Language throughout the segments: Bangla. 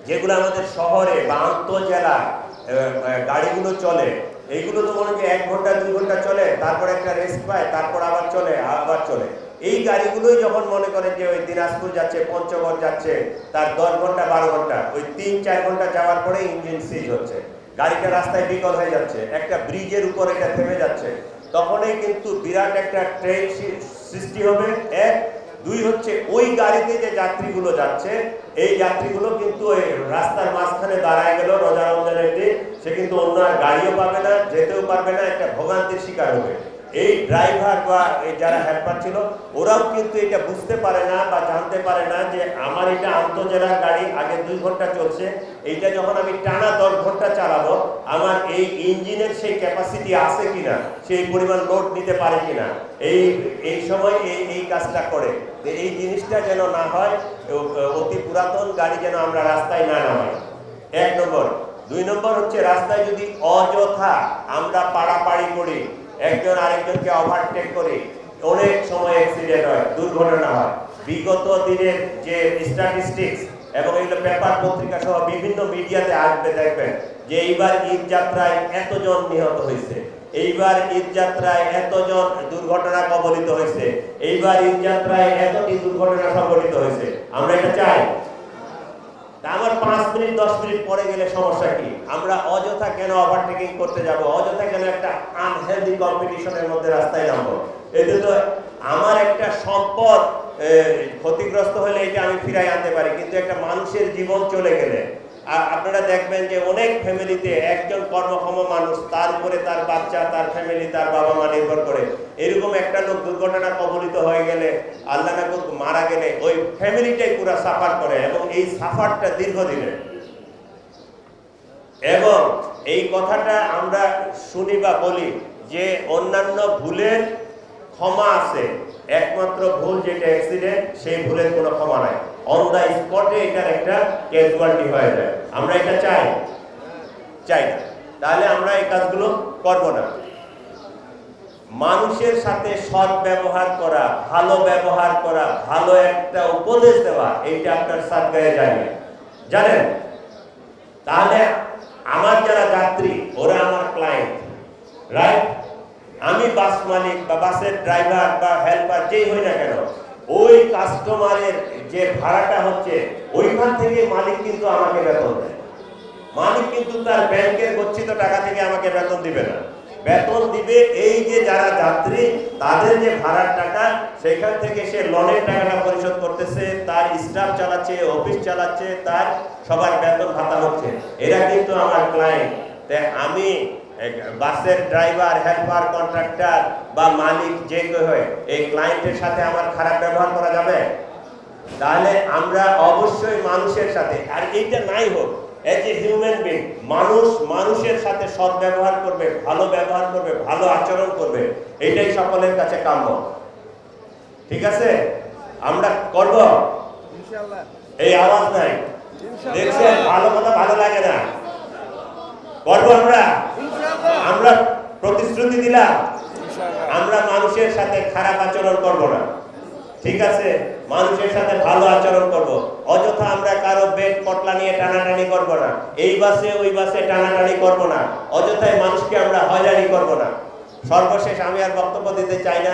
যেগুলো আমাদের শহরে বা আন্তঃজেলা গাড়িগুলো চলে, এইগুলো তো মনে হয় 1 ঘন্টা 2 ঘন্টা চলে, তারপরে একটা রেস্ট পায়, তারপর আবার চলে। এই গাড়িগুলোই যখন মনে করেন যে ওই দিনাজপুর যাচ্ছে, পঞ্চগড় যাচ্ছে, তার 10 ঘন্টা 12 ঘন্টা, ওই 3-4 ঘন্টা যাওয়ার পরে ইঞ্জিন সিজ হচ্ছে, গাড়িটা রাস্তায় বিকল হয়ে যাচ্ছে, একটা ব্রিজের উপর এটা থেমে যাচ্ছে, তখনই কিন্তু বিরাট একটা ট্রেন সৃষ্টি হবে। 1, 2 হচ্ছে ওই গাড়িতে যে যাত্রীগুলো যাচ্ছে, এই যাত্রীগুলো কিন্তু ওই রাস্তার মাঝখানে দাঁড়ায় গেল রোজা রমজানের দিন, সে কিন্তু অন্য আর গাড়িও পাবে না, যেতেও পারবে না, একটা ভোগান্তির শিকার হবে। এই ড্রাইভার বা এই যারা হেল্পার ছিল, ওরাও কিন্তু এটা বুঝতে পারে না বা জানতে পারে না যে আমার এটা আন্তঃজেলার গাড়ি, আগে 2 ঘন্টা চলছে, এইটা যখন আমি টানা 10 ঘন্টা চালাবো, আমার এই ইঞ্জিনের সেই ক্যাপাসিটি আছে কিনা, সেই পরিমাণ লোড নিতে পারে কিনা, এই সময় এই কাজটা করে। এই জিনিসটা যেন না হয়, অতি পুরাতন গাড়ি যেন আমরা রাস্তায় না নামাই, 1 নম্বর। 2 নম্বর হচ্ছে রাস্তায় যদি অযথা আমরা পাড়াপাড়ি করি, একজন আরেকজনকে ওভারটেক করি, অনেক সময় অ্যাক্সিডেন্ট হয়, দুর্ঘটনা হয়। বিগত দিনের যে স্ট্যাটিস্টিক্স এবং এগুলো পেপার পত্রিকা সহ বিভিন্ন মিডিয়াতে আসবে, দেখবেন যে এইবার ঈদ যাত্রায় এতজন নিহত হয়েছে, এইবার ঈদ যাত্রায় এতজন দুর্ঘটনা কবলিত হয়েছে, এইবার ঈদ যাত্রায় এতটি দুর্ঘটনা সংঘটিত হয়েছে। আমরা এটা চাই? আমার 5 মিনিট 10 মিনিট পরে গেলে সমস্যা কি? আমরা অযথা কেন ওভারটেকিং করতে যাব? অযথা কেন একটা আনহেলদি কম্পিটিশনের মধ্যে রাস্তায় নামবো? এতে তো আমার একটা সম্পদ ক্ষতিগ্রস্ত হলে এটা আমি ফিরাই আনতে পারি, কিন্তু একটা মানুষের জীবন চলে গেলে, আপনারা দেখবেন যে অনেক ফ্যামিলিতে একজন কর্মক্ষম মানুষ, তার উপরে তার বাচ্চা, তার ফ্যামিলি, তার বাবা মা নির্ভর করে, এরকম একটা লোক দুর্ঘটনা কবলিত হয়ে গেলে, আল্লাহ না করুক মারা গেলে, ওই ফ্যামিলিটাই পুরো সাফার করে, এবং এই সাফারটা দীর্ঘদিনের। এবং এই কথাটা আমরা শুনি বা বলি যে অন্যান্য ভুলের ক্ষমা আছে, একমাত্র ভুল যেটা অ্যাক্সিডেন্ট, সেই ভুলের কোনো ক্ষমা নাই। অন দ্য স্পটে এটার একটা ক্যাজুয়ালিটি হয়ে যায়। আমরা এটা চাই না, তাহলে আমরা এই কাজগুলো করব না। মানুষের সাথে সৎ ব্যবহার করা, ভালো ব্যবহার করা, ভালো একটা উপদেশ দেওয়া, এইটা আপনার সাদগায়ে জানেন। তাহলে আমার যারা যাত্রী, ওরা আমার ক্লায়েন্ট, রাইট? আমি বাস মালিক বা বাসের ড্রাইভার বা হেল্পার যেই হই না কেন, ওই কাস্টমারের যে ভাড়াটা হচ্ছে, ওইখান থেকে মালিক কিন্তু আমাকে বেতন দেয়। মালিক কিন্তু তার ব্যাংকের গচ্ছিত টাকা থেকে আমাকে বেতন দিবে না, বেতন দিবে এই যে যারা যাত্রী, তাদের যে ভাড়ার টাকা, সেখান থেকে সে লোনের টাকাটা পরিশোধ করতেছে, তার স্টাফ চালাচ্ছে, অফিস চালাচ্ছে, তার সবার বেতন ভাতা হচ্ছে, এরা কিন্তু আমার ক্লায়েন্ট। তাই আমি বাসের ড্রাইভার, হেল্পার, কন্ট্রাক্টর বা মালিক যে কেউ হয়, এই ক্লায়েন্টের সাথে আমার খারাপ ব্যবহার করা যাবে? তাহলে আমরা অবশ্যই মানুষের সাথে, আর এইটা নাই হোক, এজ এ হিউম্যান বিং, মানুষের সাথে সৎ ব্যবহার করবে, ভালো ব্যবহার করবে, ভালো আচরণ করবে, এটাই সকলের কাছে কাম্য। ঠিক আছে? আমরা করব ইনশাআল্লাহ। এই আওয়াজ নাই, দেখছেন? ভালো কথা ভালো লাগে না, করব আমরা প্রতিশ্রুতি দিলাম, আমরা মানুষের সাথে খারাপ আচরণ করব না। ঠিক আছে? মানুষের সাথে ভালো আচরণ করব। অযথা আমরা কারো বেড পটলা নিয়ে টানাটানি করব না, এই বাসে ওই বাসে টানাটানি করব না, অযথাই মানুষকে আমরা হয়রানি করব না। সর্বশেষ আমি আর বক্তব্য দিতে চাই না,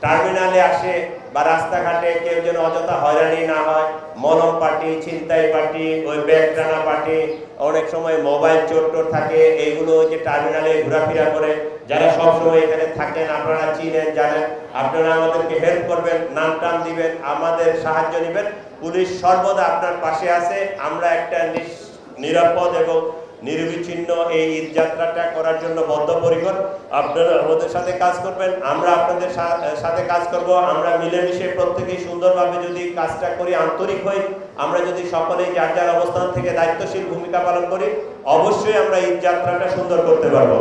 টার্মিনালে আসে বা রাস্তাঘাটে কেউ যেন অযথা হয়রানি না হয়। মলম পার্টি, ছিনতাই পার্টি, ওই ব্যাগ টানা পার্টি, অনেক সময় মোবাইল চোর টোর থাকে, এইগুলো যে টার্মিনালে ঘোরাফেরা করে, যারা সবসময় এখানে থাকেন, আপনারা চিনেন, জানেন, আপনারা আমাদেরকে হেল্প করবেন, নাম টাম দিবেন, আমাদের সাহায্য নেবেন। পুলিশ সর্বদা আপনার পাশে আছে। আমরা একটা নিরাপদ এবং নির্বিচ্ছিন্ন এই ঈদ যাত্রাটা করার জন্য বদ্ধপরিকর। আপনারা আমাদের সাথে কাজ করবেন, আমরা আপনাদের সাথে কাজ করব। আমরা মিলেমিশে প্রত্যেকেই সুন্দরভাবে যদি কাজটা করি, আন্তরিক হই, আমরা যদি সকলেই যার যার অবস্থান থেকে দায়িত্বশীল ভূমিকা পালন করি, অবশ্যই আমরা ঈদ যাত্রাটা সুন্দর করতে পারবো।